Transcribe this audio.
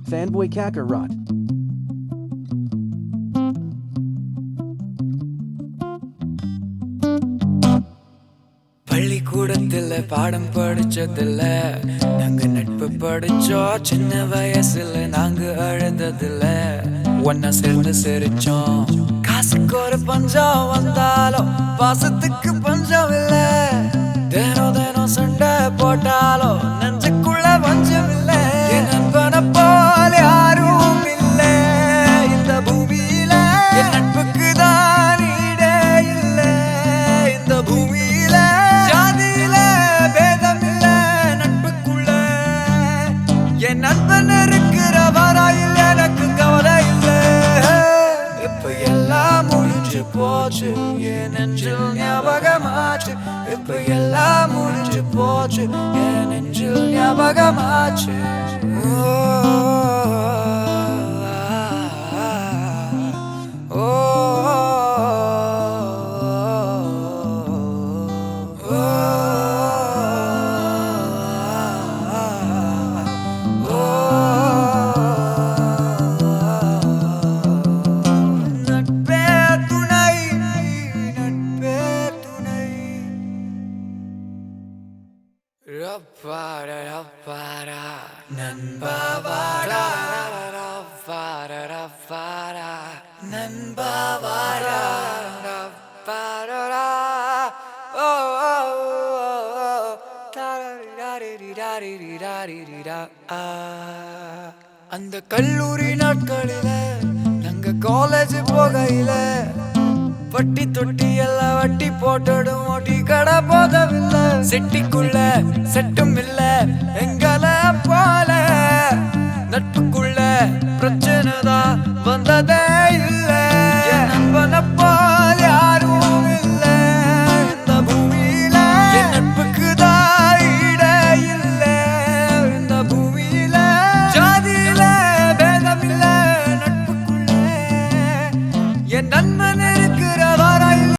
Fanboy Kakarot. பள்ளிக்கூடத்துல பாடம் படிச்சதில்ல, நாங்க நட்பு படிச்சோம். சின்ன வயசுல நாங்க அழுததில்ல, ஒன்னா சேர்ந்து சிரிச்சோம். காசுக்கு ஒரு பஞ்சம் வந்தாலும் பாசத்துக்கு பஞ்சம் இல்ல. தினம் தினம் சண்டை போட்டாலும் நெஞ்சுக்குள்ள பஞ்சம் இல்ல. என் நண்பனை போல யாரும் இல்ல இந்த பூமியில. என் நட்புக்கு தான் ஈடே இல்ல இந்த பூமியில. ஜாதியில பேதம் இல்ல நட்புக்குள்ள. என் நண்பன் இருக்கிற வரையில் எனக்கு கவலை இல்ல. இப்ப எல்லாம் முடிஞ்சு போச்சு, என் நெஞ்சில் ஞாபகமாச்சு. இப்ப எல்லாம் முடிஞ்சு போச்சு, என் நெஞ்சில் ஞாபகமாச்சு. நட்பே துணை, நட்பே துணை. ரப்பாரா ரப்பாரா நண்பா வாடா. ரப்பாரா ரப்பாரா நண்பா வாடா. ரப்பாரா ஓ ஓ ஓ தாரிரிரிரிரிரிரிரிரிரா. அந்த கல்லூரி நாட்களில நாங்க காலேஜ் போகையில வட்டி தொட்டி எல்லாம் வட்டி போட்டுடும். ஓட்டி கடை போதவில்ல, செட்டிக்குள்ள செட்டும் இல்ல எங்கள போல. நட்பு